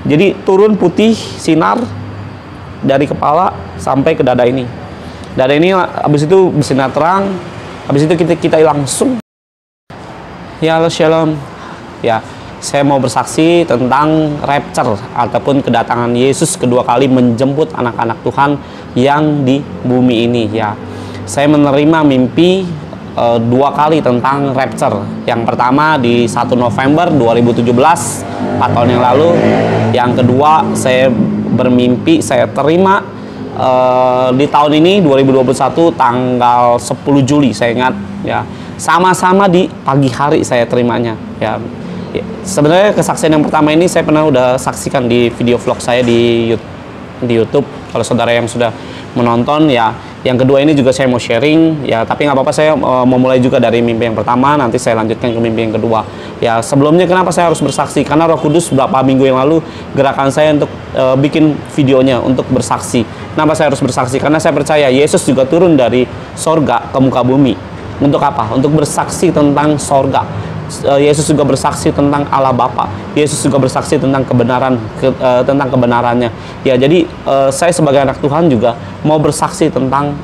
Jadi turun putih sinar dari kepala sampai ke dada ini. Dada ini habis itu bersinar terang. Habis itu kita langsung. Ya Allah, shalom. Ya, saya mau bersaksi tentang rapture ataupun kedatangan Yesus kedua kali menjemput anak-anak Tuhan yang di bumi ini. Ya, saya menerima mimpi dua kali tentang rapture. Yang pertama di 1 November 2017, 4 tahun yang lalu. Yang kedua saya bermimpi, saya terima di tahun ini 2021 tanggal 10 Juli saya ingat ya. Sama-sama di pagi hari saya terimanya ya. Sebenarnya kesaksian yang pertama ini saya pernah udah saksikan di video vlog saya di YouTube. Kalau saudara yang sudah menonton ya. Yang kedua ini juga saya mau sharing ya, tapi nggak apa-apa, saya mau mulai juga dari mimpi yang pertama, nanti saya lanjutkan ke mimpi yang kedua. Ya, sebelumnya kenapa saya harus bersaksi? Karena Roh Kudus beberapa minggu yang lalu gerakan saya untuk bikin videonya untuk bersaksi. Kenapa saya harus bersaksi? Karena saya percaya Yesus juga turun dari sorga ke muka bumi. Untuk apa? Untuk bersaksi tentang sorga. Yesus juga bersaksi tentang Allah Bapa. Yesus juga bersaksi tentang kebenaran, tentang kebenarannya. Ya, jadi saya sebagai anak Tuhan juga mau bersaksi tentang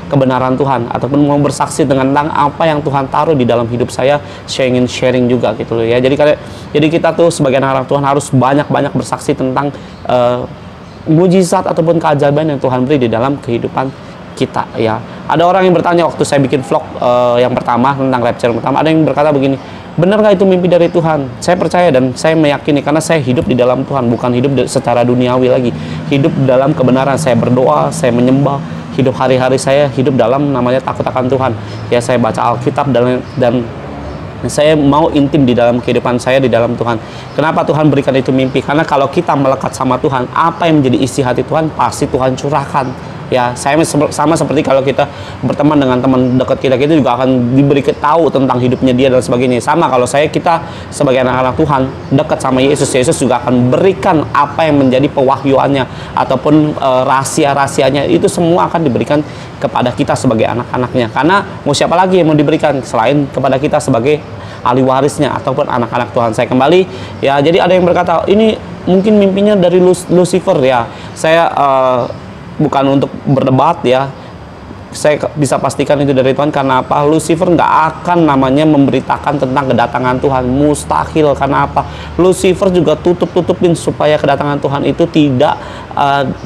kebenaran Tuhan, ataupun mau bersaksi tentang apa yang Tuhan taruh di dalam hidup saya. Saya ingin sharing juga gitu loh ya. Jadi kita tuh sebagai anak Tuhan harus banyak-banyak bersaksi tentang mujizat ataupun keajaiban yang Tuhan beri di dalam kehidupan kita ya. Ada orang yang bertanya waktu saya bikin vlog yang pertama tentang rapture yang pertama, ada yang berkata begini, benar nggak itu mimpi dari Tuhan? Saya percaya dan saya meyakini karena saya hidup di dalam Tuhan, bukan hidup secara duniawi lagi, hidup dalam kebenaran. Saya berdoa, saya menyembah, hidup hari-hari saya hidup dalam namanya takut akan Tuhan ya. Saya baca Alkitab dan saya mau intim di dalam kehidupan saya di dalam Tuhan. Kenapa Tuhan berikan itu mimpi? Karena kalau kita melekat sama Tuhan, apa yang menjadi isi hati Tuhan pasti Tuhan curahkan. Ya, saya sama seperti kalau kita berteman dengan teman dekat kita juga akan diberi tahu tentang hidupnya dia dan sebagainya. Sama kalau kita sebagai anak-anak Tuhan dekat sama Yesus, Yesus juga akan berikan apa yang menjadi pewahyuannya ataupun rahasia-rahasianya, itu semua akan diberikan kepada kita sebagai anak-anaknya. Karena mau siapa lagi yang mau diberikan selain kepada kita sebagai ahli warisnya ataupun anak-anak Tuhan. Saya kembali ya, jadi ada yang berkata ini mungkin mimpinya dari Lucifer ya. Saya bukan untuk berdebat ya, saya bisa pastikan itu dari Tuhan. Karena apa? Lucifer nggak akan namanya memberitakan tentang kedatangan Tuhan, mustahil. Karena apa? Lucifer juga tutup-tutupin supaya kedatangan Tuhan itu tidak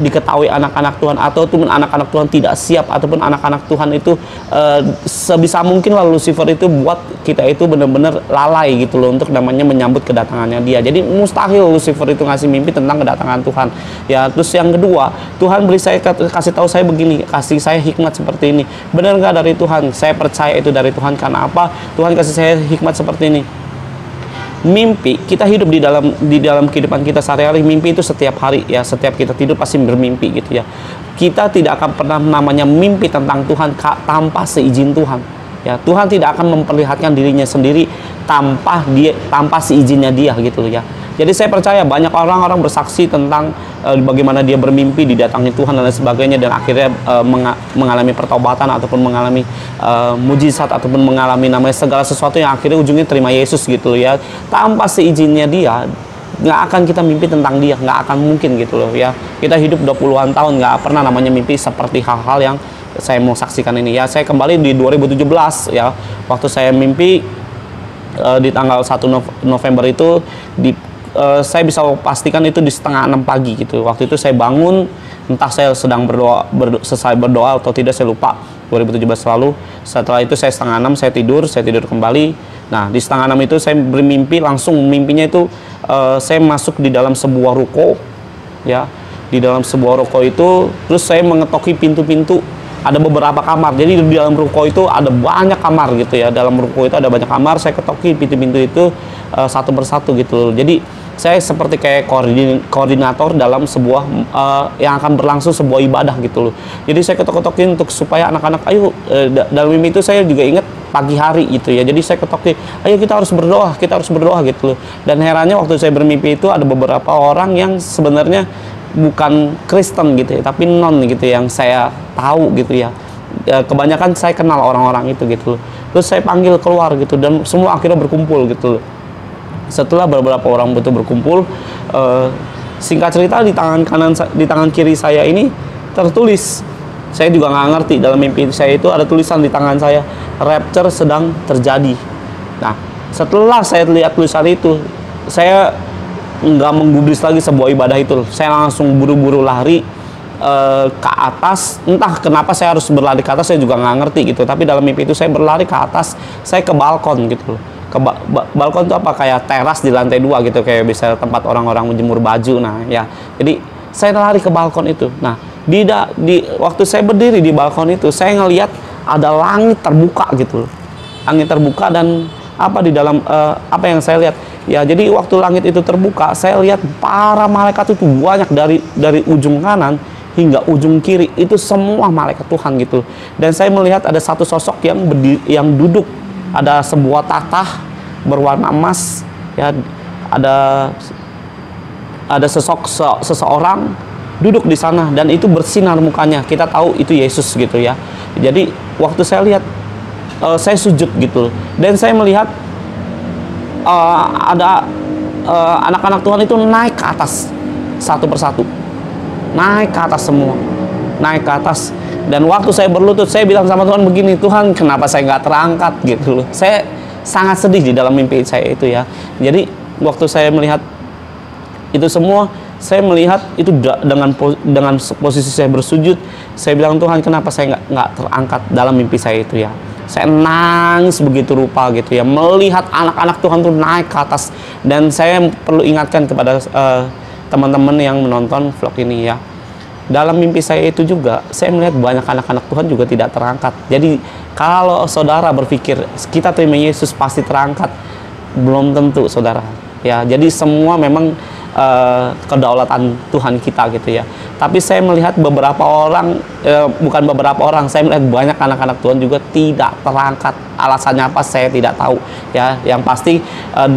diketahui anak-anak Tuhan, ataupun anak-anak Tuhan tidak siap, ataupun anak-anak Tuhan itu sebisa mungkin lah Lucifer itu buat kita itu benar-benar lalai gitu loh untuk namanya menyambut kedatangannya dia. Jadi mustahil Lucifer itu ngasih mimpi tentang kedatangan Tuhan ya. Terus yang kedua, Tuhan kasih tahu saya begini, kasih saya hikmat seperti ini. Benar nggak dari Tuhan? Saya percaya itu dari Tuhan. Karena apa? Tuhan kasih saya hikmat seperti ini. Mimpi, kita hidup di dalam kehidupan kita sehari-hari, mimpi itu setiap hari ya. Setiap kita tidur pasti bermimpi gitu ya. Kita tidak akan pernah namanya mimpi tentang Tuhan tanpa seizin Tuhan ya. Tuhan tidak akan memperlihatkan dirinya sendiri tanpa seizinnya dia gitu loh ya. Jadi saya percaya banyak orang-orang bersaksi tentang bagaimana dia bermimpi didatangi Tuhan dan lain sebagainya, dan akhirnya mengalami pertobatan ataupun mengalami mujizat ataupun mengalami namanya segala sesuatu yang akhirnya ujungnya terima Yesus gitu loh ya. Tanpa seizinnya dia, nggak akan kita mimpi tentang dia, nggak akan mungkin gitu loh ya. Kita hidup 20-an tahun nggak pernah namanya mimpi seperti hal-hal yang saya mau saksikan ini ya. Saya kembali di 2017 ya, waktu saya mimpi di tanggal 1 November itu saya bisa pastikan itu di setengah 6 pagi gitu. Waktu itu saya bangun, entah saya sedang selesai berdoa atau tidak, saya lupa, 2017 lalu. Setelah itu saya setengah 6 saya tidur kembali. Nah, di setengah 6 itu saya bermimpi, langsung mimpinya itu saya masuk di dalam sebuah ruko ya. Di dalam sebuah ruko itu, terus saya mengetoki pintu-pintu. Ada beberapa kamar, jadi di dalam ruko itu ada banyak kamar gitu ya. Dalam ruko itu ada banyak kamar, saya ketoki pintu-pintu itu satu persatu gitu. Jadi saya seperti kayak koordinator dalam sebuah yang akan berlangsung sebuah ibadah gitu loh. Jadi saya ketok-ketokin untuk supaya anak-anak, ayo dalam mimpi itu saya juga ingat pagi hari gitu ya. Jadi saya ketokin, ayo kita harus berdoa gitu loh. Dan herannya waktu saya bermimpi itu ada beberapa orang yang sebenarnya bukan Kristen gitu ya, tapi non gitu yang saya tahu gitu ya. Kebanyakan saya kenal orang-orang itu gitu loh. Terus saya panggil keluar gitu, dan semua akhirnya berkumpul gitu loh. Setelah beberapa orang itu berkumpul, singkat cerita di tangan kiri saya ini tertulis, saya juga nggak ngerti, dalam mimpi saya itu ada tulisan di tangan saya, rapture sedang terjadi. Nah, setelah saya lihat tulisan itu, saya nggak menggubris lagi sebuah ibadah itu. Saya langsung buru-buru lari ke atas. Entah kenapa saya harus berlari ke atas, saya juga nggak ngerti gitu. Tapi dalam mimpi itu saya berlari ke atas, saya ke balkon gitu. Ke balkon itu apa, kayak teras di lantai 2 gitu, kayak bisa tempat orang-orang menjemur baju. Nah ya, jadi saya lari ke balkon itu. Nah waktu saya berdiri di balkon itu, saya ngelihat ada langit terbuka gitu, langit terbuka. Dan apa di dalam apa yang saya lihat ya, jadi waktu langit itu terbuka, saya lihat para malaikat itu banyak dari ujung kanan hingga ujung kiri, itu semua malaikat Tuhan gitu. Dan saya melihat ada satu sosok yang duduk. Ada sebuah tatah berwarna emas ya, ada seseorang duduk di sana, dan itu bersinar mukanya. Kita tahu itu Yesus gitu ya. Jadi waktu saya lihat, saya sujud gitu, dan saya melihat ada anak-anak Tuhan itu naik ke atas satu persatu, naik ke atas semua, naik ke atas. Dan waktu saya berlutut, saya bilang sama Tuhan begini, Tuhan kenapa saya nggak terangkat gitu loh. Saya sangat sedih di dalam mimpi saya itu ya. Jadi waktu saya melihat itu semua, saya melihat itu dengan posisi saya bersujud, saya bilang, Tuhan kenapa saya nggak terangkat dalam mimpi saya itu ya. Saya nangis begitu rupa gitu ya, melihat anak-anak Tuhan tuh naik ke atas. Dan saya perlu ingatkan kepada teman-teman yang menonton vlog ini ya, dalam mimpi saya itu juga, saya melihat banyak anak-anak Tuhan juga tidak terangkat. Jadi kalau saudara berpikir kita terima Yesus pasti terangkat, belum tentu saudara ya. Jadi semua memang kedaulatan Tuhan kita gitu ya. Tapi saya melihat beberapa orang, bukan beberapa orang, saya melihat banyak anak-anak Tuhan juga tidak terangkat. Alasannya apa saya tidak tahu ya. Yang pasti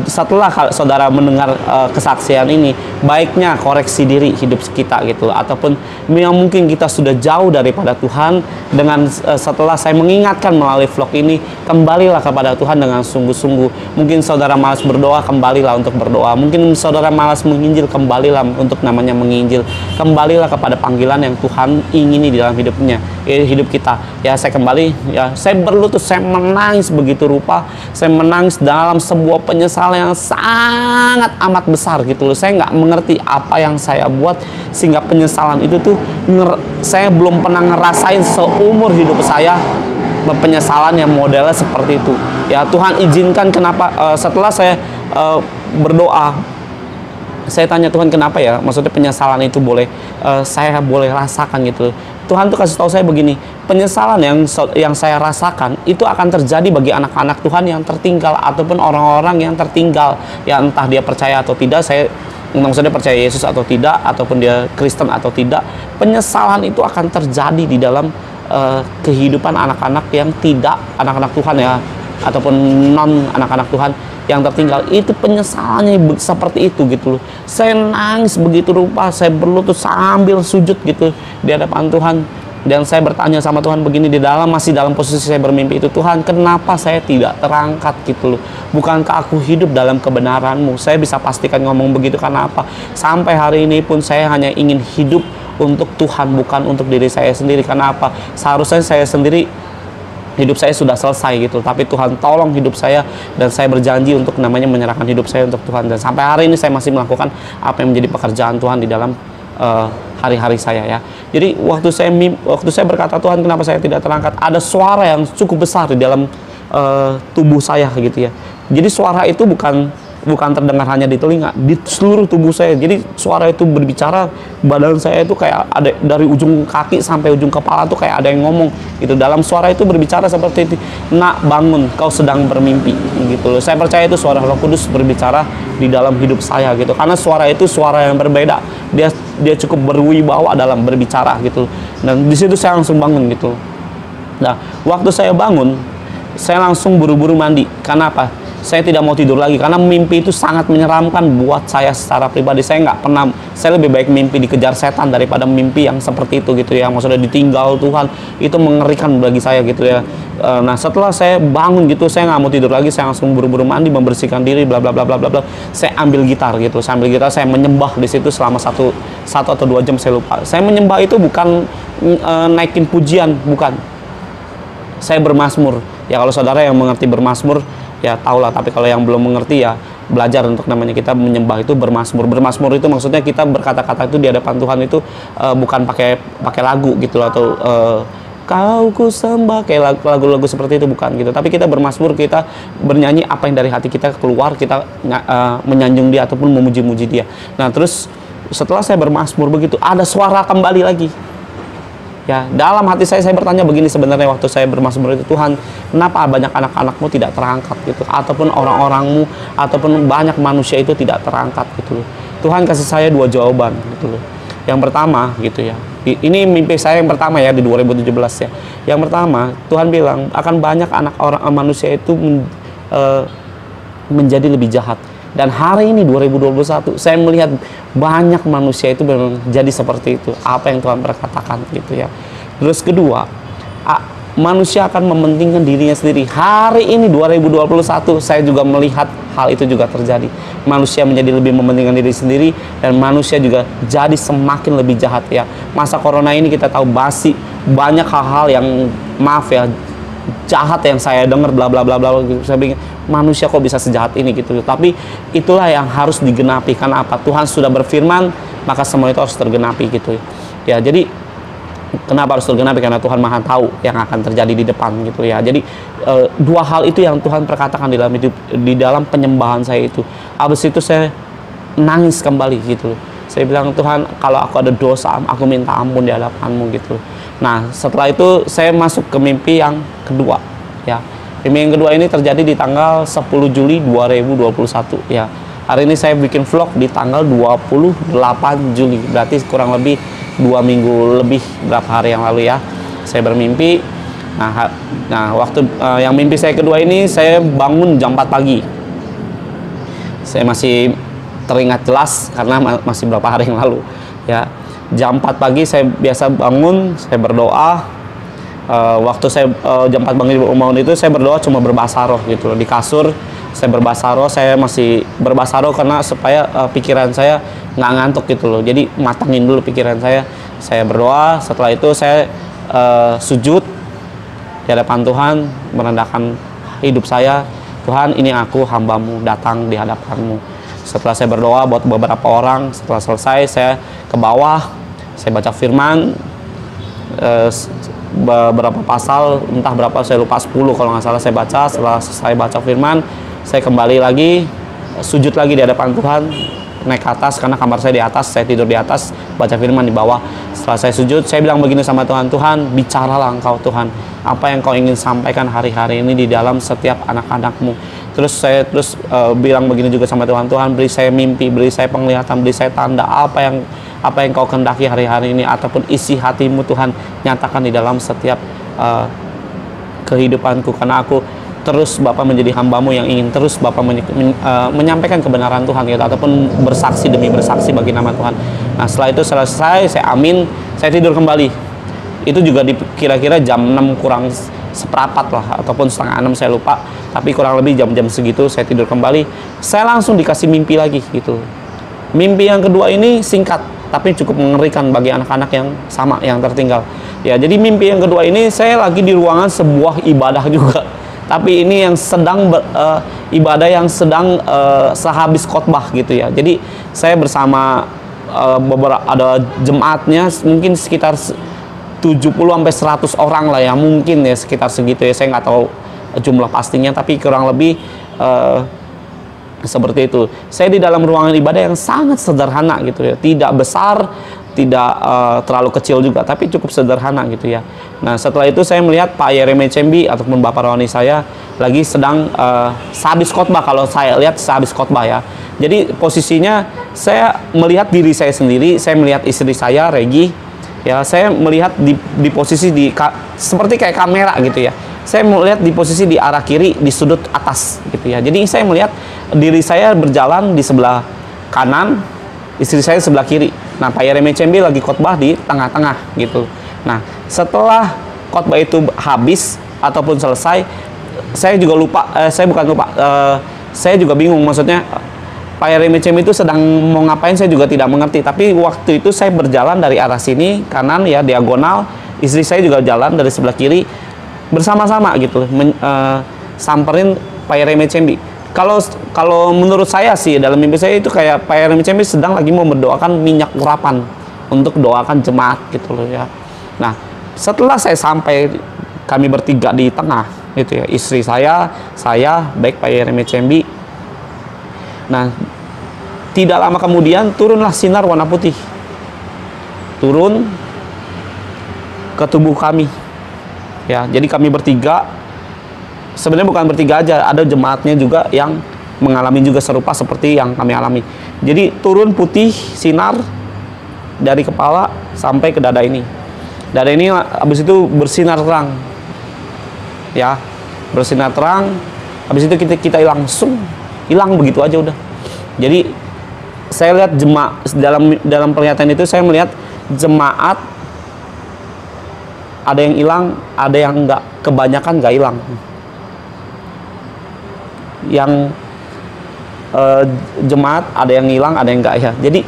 setelah saudara mendengar kesaksian ini, baiknya koreksi diri hidup kita gitu. Ataupun yang mungkin kita sudah jauh daripada Tuhan, dengan setelah saya mengingatkan melalui vlog ini, kembalilah kepada Tuhan dengan sungguh-sungguh. Mungkin saudara malas berdoa, kembalilah untuk berdoa. Mungkin saudara malas menginjil, kembalilah untuk namanya menginjil. Kembalilah kepada panggilan yang Tuhan ingini di dalam hidup kita ya. Saya kembali ya, saya berlutut, saya menangis begitu rupa. Saya menangis dalam sebuah penyesalan yang sangat amat besar gitu loh. Saya nggak mengerti apa yang saya buat sehingga penyesalan itu tuh saya belum pernah ngerasain seumur hidup saya, penyesalan yang modelnya seperti itu ya. Tuhan izinkan kenapa. Setelah saya berdoa, saya tanya Tuhan kenapa ya, maksudnya penyesalan itu saya boleh rasakan gitu. Tuhan tuh kasih tahu saya begini, penyesalan yang saya rasakan itu akan terjadi bagi anak-anak Tuhan yang tertinggal ataupun orang-orang yang tertinggal ya, entah dia percaya atau tidak. Maksudnya percaya Yesus atau tidak, ataupun dia Kristen atau tidak, penyesalan itu akan terjadi di dalam kehidupan anak-anak yang tidak anak-anak Tuhan ya, ataupun non anak-anak Tuhan yang tertinggal. Itu penyesalannya seperti itu gitu loh. Saya nangis begitu rupa, saya berlutut sambil sujud gitu di hadapan Tuhan. Dan saya bertanya sama Tuhan begini, masih dalam posisi saya bermimpi itu, Tuhan kenapa saya tidak terangkat gitu loh. Bukankah aku hidup dalam kebenaran-Mu? Saya bisa pastikan ngomong begitu karena apa? Sampai hari ini pun saya hanya ingin hidup untuk Tuhan, bukan untuk diri saya sendiri. Karena apa? Seharusnya saya sendiri, hidup saya sudah selesai gitu, tapi Tuhan tolong hidup saya, dan saya berjanji untuk namanya menyerahkan hidup saya untuk Tuhan. Dan sampai hari ini saya masih melakukan apa yang menjadi pekerjaan Tuhan di dalam hari-hari saya ya. Jadi waktu saya berkata, Tuhan kenapa saya tidak terangkat, ada suara yang cukup besar di dalam tubuh saya gitu ya. Jadi suara itu bukan terdengar hanya di telinga, di seluruh tubuh saya. Jadi suara itu berbicara, badan saya itu kayak ada dari ujung kaki sampai ujung kepala tuh kayak ada yang ngomong gitu. Dalam suara itu berbicara seperti itu, nak bangun, kau sedang bermimpi gitu loh. Saya percaya itu suara Roh Kudus berbicara di dalam hidup saya gitu, karena suara itu suara yang berbeda. Dia cukup berwibawa dalam berbicara gitu. Dan di situ saya langsung bangun gitu. Nah, waktu saya bangun, saya langsung buru-buru mandi. Karena apa? saya tidak mau tidur lagi karena mimpi itu sangat menyeramkan buat saya secara pribadi. Saya nggak pernah, saya lebih baik mimpi dikejar setan daripada mimpi yang seperti itu gitu ya, maksudnya ditinggal Tuhan. Itu mengerikan bagi saya gitu ya. Nah setelah saya bangun gitu, saya nggak mau tidur lagi, saya langsung buru-buru mandi, membersihkan diri, bla bla bla bla bla bla. Saya ambil gitar gitu, saya ambil gitar, saya menyembah di situ selama satu atau 2 jam, saya lupa. Saya menyembah itu bukan naikin pujian, bukan. Saya bermazmur. Ya kalau saudara yang mengerti bermazmur ya tahulah, tapi kalau yang belum mengerti ya belajar untuk namanya kita menyembah itu bermazmur. Bermazmur itu maksudnya kita berkata-kata itu di hadapan Tuhan itu bukan pakai lagu gitu atau kau ku sembah kayak lagu-lagu seperti itu, bukan gitu. Tapi kita bermazmur, kita bernyanyi apa yang dari hati kita keluar, kita menyanjung Dia ataupun memuji-muji Dia. Nah, terus setelah saya bermazmur begitu, ada suara kembali lagi. Ya, dalam hati saya bertanya begini sebenarnya waktu saya bermazmur itu, Tuhan, kenapa banyak anak-anakmu tidak terangkat gitu, ataupun orang-orangmu, ataupun banyak manusia itu tidak terangkat gitu loh. Tuhan kasih saya 2 jawaban gitu loh. Yang pertama gitu ya, ini mimpi saya yang pertama ya di 2017 ya. Yang pertama, Tuhan bilang akan banyak manusia itu menjadi lebih jahat. Dan hari ini 2021 saya melihat banyak manusia itu memang jadi seperti itu, apa yang Tuhan berkatakan gitu ya. Terus kedua, manusia akan mementingkan dirinya sendiri. Hari ini 2021 saya juga melihat hal itu juga terjadi. Manusia menjadi lebih mementingkan diri sendiri, dan manusia juga jadi semakin lebih jahat ya. Masa corona ini kita tahu banyak hal-hal yang maaf ya, jahat yang saya dengar bla bla bla bla gitu. Saya pikir manusia kok bisa sejahat ini gitu. Tapi itulah yang harus digenapi, karena apa? Tuhan sudah berfirman, maka semua itu harus tergenapi gitu ya. Jadi kenapa harus tergenapi? Karena Tuhan Maha tahu yang akan terjadi di depan gitu ya. Jadi 2 hal itu yang Tuhan perkatakan di dalam penyembahan saya itu. Habis itu saya nangis kembali gitu. Saya bilang, Tuhan, kalau aku ada dosa, aku minta ampun di hadapan-Mu gitu. Nah, setelah itu saya masuk ke mimpi yang kedua ya. Mimpi yang kedua ini terjadi di tanggal 10 Juli 2021 ya. Hari ini saya bikin vlog di tanggal 28 Juli, berarti kurang lebih 2 minggu lebih, berapa hari yang lalu ya. Saya bermimpi. Nah waktu yang mimpi saya kedua ini, saya bangun jam 4 pagi. Saya masih teringat jelas karena masih berapa hari yang lalu ya. Jam 4 pagi saya biasa bangun, saya berdoa. Waktu saya jam 4 bangun itu saya berdoa cuma berbahasa roh gitu loh. Di kasur saya berbahasa roh, saya masih berbahasa roh karena supaya pikiran saya nggak ngantuk gitu loh. Jadi matangin dulu pikiran saya. Saya berdoa, setelah itu saya sujud di hadapan Tuhan, merendahkan hidup saya. Tuhan, ini aku hamba-Mu datang di hadapan-Mu. Setelah saya berdoa buat beberapa orang, setelah selesai saya ke bawah, saya baca firman, beberapa pasal, entah berapa saya lupa, 10 kalau nggak salah saya baca. Setelah saya baca firman, saya kembali lagi, sujud lagi di hadapan Tuhan, naik ke atas karena kamar saya di atas, saya tidur di atas, baca firman di bawah. Setelah saya sujud, saya bilang begini sama Tuhan, Tuhan, bicaralah Engkau Tuhan, apa yang Kau ingin sampaikan hari-hari ini di dalam setiap anak-anak-Mu. Terus saya bilang begini juga sama Tuhan, Tuhan, beri saya mimpi, beri saya penglihatan, beri saya tanda apa yang Kau kehendaki hari-hari ini, ataupun isi hati-Mu Tuhan, nyatakan di dalam setiap kehidupanku, karena aku terus Bapak menjadi hamba-Mu yang ingin terus Bapak menyampaikan kebenaran Tuhan gitu, ataupun bersaksi demi bersaksi bagi nama Tuhan. Nah setelah itu selesai, saya amin, saya tidur kembali. Itu juga di kira-kira jam 6 kurang seperempat lah, ataupun setengah 6 saya lupa, tapi kurang lebih jam-jam segitu saya tidur kembali. Saya langsung dikasih mimpi lagi gitu. Mimpi yang kedua ini singkat tapi cukup mengerikan bagi anak-anak yang sama, yang tertinggal ya. Jadi mimpi yang kedua ini saya lagi di ruangan sebuah ibadah juga, tapi ini yang sedang ibadah yang sedang sehabis khotbah gitu ya. Jadi saya bersama beberapa, ada jemaatnya mungkin sekitar 70 sampai 100 orang lah ya, mungkin ya sekitar segitu ya, saya nggak tahu jumlah pastinya, tapi kurang lebih seperti itu. Saya di dalam ruangan ibadah yang sangat sederhana gitu ya, tidak besar, tidak terlalu kecil juga, tapi cukup sederhana gitu ya. Nah setelah itu saya melihat Pak Yeremia Cembi ataupun Bapak Rohani saya lagi sedang sehabis khotbah, kalau saya lihat sehabis khotbah ya. Jadi posisinya saya melihat diri saya sendiri, saya melihat istri saya Regi ya, saya melihat di posisi seperti kayak kamera gitu ya. saya melihat di posisi di arah kiri di sudut atas gitu ya. Jadi saya melihat diri saya berjalan di sebelah kanan, istri saya sebelah kiri. Nah, Pak Yeremia Cembi lagi khotbah di tengah-tengah gitu. Nah, setelah khotbah itu habis ataupun selesai, saya juga lupa, saya juga bingung, maksudnya Pak Yeremia Cembi itu sedang mau ngapain saya juga tidak mengerti. Tapi waktu itu saya berjalan dari arah sini kanan ya, diagonal, istri saya juga jalan dari sebelah kiri bersama-sama gitu, samperin Pak Yeremia Cembi. Kalau menurut saya sih dalam mimpi saya itu kayak Pak Yeremia Cembi sedang lagi mau mendoakan minyak urapan untuk doakan jemaat gitu loh ya. Nah, setelah saya sampai, kami bertiga di tengah gitu ya, istri saya, baik Pak Yeremia Cembi. Nah, tidak lama kemudian turunlah sinar warna putih, turun ke tubuh kami ya. Jadi kami bertiga, sebenarnya bukan bertiga aja, ada jemaatnya juga yang mengalami juga serupa seperti yang kami alami. Jadi turun putih sinar dari kepala sampai ke dada ini. Dada ini habis itu bersinar terang ya, bersinar terang. Habis itu kita langsung hilang begitu aja udah. Jadi saya lihat jemaat dalam penglihatan itu, saya melihat jemaat ada yang hilang, ada yang enggak, kebanyakan enggak hilang. Yang jemaat ada yang hilang, ada yang enggak ya. Jadi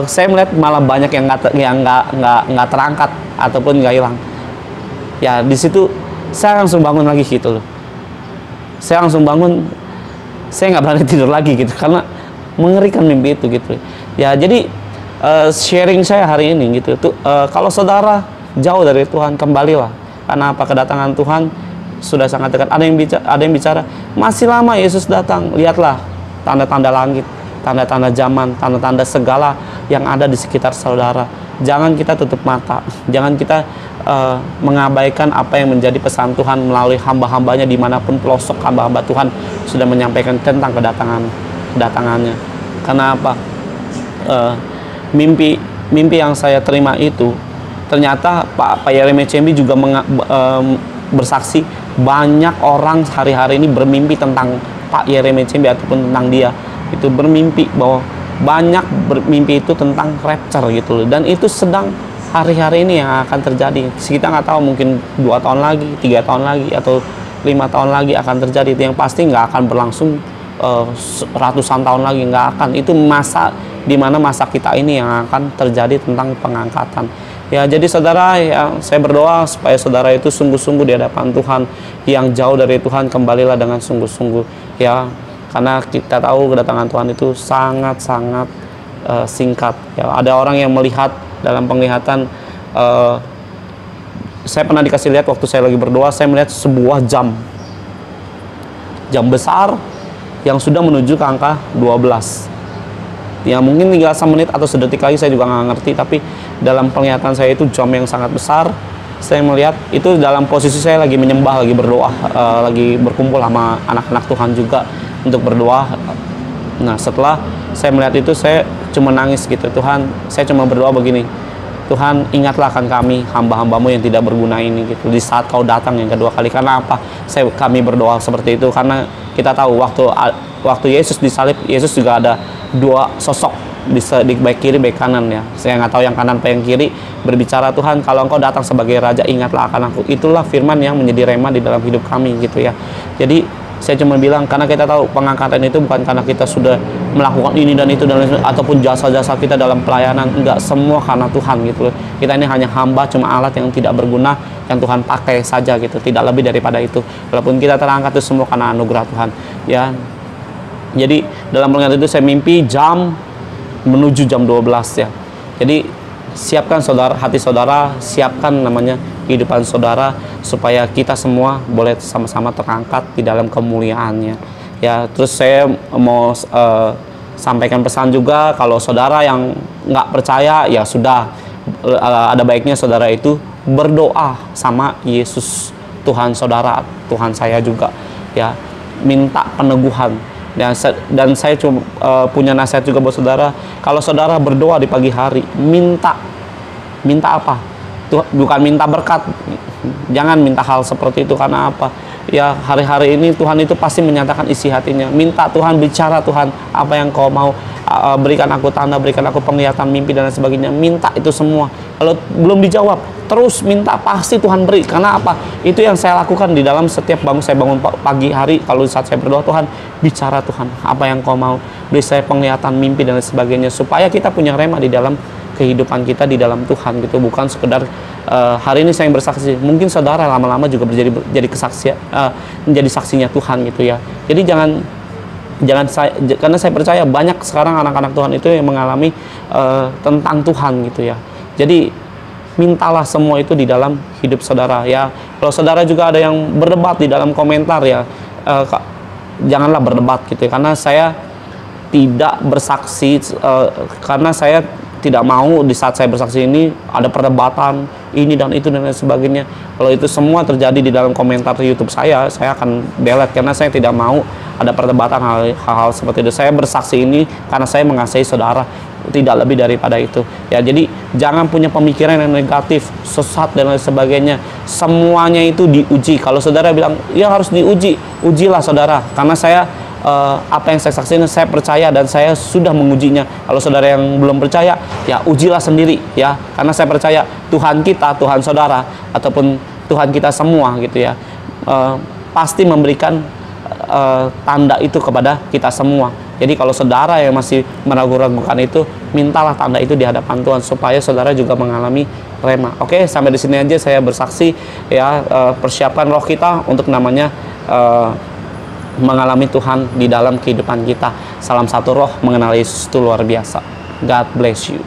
saya melihat malah banyak yang enggak terangkat ataupun enggak hilang. Ya di situ saya langsung bangun lagi gitu loh. Saya langsung bangun, saya nggak berani tidur lagi gitu karena mengerikan mimpi itu gitu. Ya jadi sharing saya hari ini gitu tuh, kalau saudara jauh dari Tuhan, kembalilah, karena apa? Kedatangan Tuhan sudah sangat dekat. Ada yang bicara masih lama Yesus datang. Lihatlah tanda-tanda langit, tanda-tanda zaman, tanda-tanda segala yang ada di sekitar saudara. Jangan kita tutup mata, jangan kita mengabaikan apa yang menjadi pesan Tuhan melalui hamba-hambanya, dimanapun pelosok hamba-hamba Tuhan sudah menyampaikan tentang kedatangannya. Karena apa? Mimpi yang saya terima itu ternyata Pak Yeremia Cembi juga bersaksi, banyak orang hari-hari ini bermimpi tentang Pak Yeremia Cembi ataupun tentang dia. Itu bermimpi bahwa banyak bermimpi itu tentang rapture gitu loh. Dan itu sedang hari-hari ini yang akan terjadi. Kita nggak tahu, mungkin 2 tahun lagi, 3 tahun lagi, atau 5 tahun lagi akan terjadi. Itu yang pasti nggak akan berlangsung ratusan tahun lagi, nggak akan. Itu masa dimana masa kita ini yang akan terjadi tentang pengangkatan. Ya, jadi saudara, ya, saya berdoa supaya saudara itu sungguh-sungguh di hadapan Tuhan. Yang jauh dari Tuhan, kembalilah dengan sungguh-sungguh ya, karena kita tahu kedatangan Tuhan itu sangat-sangat singkat ya. Ada orang yang melihat dalam penglihatan, saya pernah dikasih lihat waktu saya lagi berdoa, saya melihat sebuah jam besar yang sudah menuju ke angka 12 ya, mungkin tinggal semenit atau sedetik lagi, saya juga nggak ngerti. Tapi dalam penglihatan saya itu jam yang sangat besar. Saya melihat itu dalam posisi saya lagi menyembah, lagi berdoa, lagi berkumpul sama anak-anak Tuhan juga untuk berdoa. Nah, setelah saya melihat itu, saya cuma nangis gitu. Tuhan, saya cuma berdoa begini, Tuhan, ingatlah akan kami, hamba-hambamu yang tidak berguna ini gitu, di saat kau datang yang kedua kali. Karena apa? Kami berdoa seperti itu karena kita tahu waktu Yesus disalib, Yesus juga ada 2 sosok di baik kiri, baik kanan ya. Saya nggak tahu yang kanan apa yang kiri, berbicara, Tuhan, kalau engkau datang sebagai raja, ingatlah akan aku. Itulah firman yang menjadi rema di dalam hidup kami gitu ya. Jadi saya cuma bilang, karena kita tahu pengangkatan itu bukan karena kita sudah melakukan ini dan itu dan ataupun jasa-jasa kita dalam pelayanan, enggak, semua karena Tuhan gitu. Kita ini hanya hamba, cuma alat yang tidak berguna yang Tuhan pakai saja gitu, tidak lebih daripada itu. Walaupun kita terangkat itu semua karena anugerah Tuhan ya. Jadi dalam penglihatan itu saya mimpi jam menuju jam 12 ya. Jadi siapkan saudara, hati saudara, siapkan namanya kehidupan saudara, supaya kita semua boleh sama-sama terangkat di dalam kemuliaannya ya. Terus saya mau sampaikan pesan juga, kalau saudara yang nggak percaya ya sudah, ada baiknya saudara itu berdoa sama Yesus Tuhan saudara, Tuhan saya juga ya, minta peneguhan. Dan saya cuma punya nasihat juga buat saudara, kalau saudara berdoa di pagi hari, minta apa? Bukan minta berkat, Jangan minta hal seperti itu, karena apa? Ya, hari-hari ini Tuhan itu pasti menyatakan isi hatinya. Minta Tuhan, bicara Tuhan, apa yang kau mau, berikan aku tanda, berikan aku penglihatan mimpi dan lain sebagainya. Minta itu semua. Kalau belum dijawab, terus minta, pasti Tuhan beri. Karena apa? Itu yang saya lakukan di dalam setiap saya bangun pagi hari. Kalau saat saya berdoa, Tuhan, bicara Tuhan, apa yang kau mau, beri saya penglihatan mimpi dan lain sebagainya, supaya kita punya rema di dalam kehidupan kita di dalam Tuhan gitu. Bukan sekedar hari ini saya yang bersaksi, mungkin saudara lama-lama juga jadi kesaksian, menjadi saksinya Tuhan gitu ya. Jadi jangan karena saya percaya banyak sekarang anak-anak Tuhan itu yang mengalami tentang Tuhan gitu ya. Jadi mintalah semua itu di dalam hidup saudara ya. Kalau saudara juga ada yang berdebat di dalam komentar ya, janganlah berdebat gitu ya. Karena saya tidak bersaksi, karena saya tidak mau di saat saya bersaksi ini ada perdebatan ini dan itu dan lain sebagainya. Kalau itu semua terjadi di dalam komentar YouTube saya akan delete, karena saya tidak mau ada perdebatan hal-hal seperti itu. Saya bersaksi ini karena saya mengasihi saudara, tidak lebih daripada itu ya. Jadi jangan punya pemikiran yang negatif, sesat dan lain sebagainya. Semuanya itu diuji. Kalau saudara bilang ya harus diuji, ujilah saudara, karena saya apa yang saya saksikan, saya percaya dan saya sudah mengujinya. Kalau saudara yang belum percaya, ya ujilah sendiri ya, karena saya percaya Tuhan kita, Tuhan saudara, ataupun Tuhan kita semua gitu ya, pasti memberikan tanda itu kepada kita semua. Jadi kalau saudara yang masih meragu-ragukan itu, mintalah tanda itu di hadapan Tuhan, supaya saudara juga mengalami rema. Oke, sampai di sini aja saya bersaksi ya. Persiapkan roh kita untuk namanya mengalami Tuhan di dalam kehidupan kita. Salam satu roh, mengenal Yesus itu luar biasa. God bless you.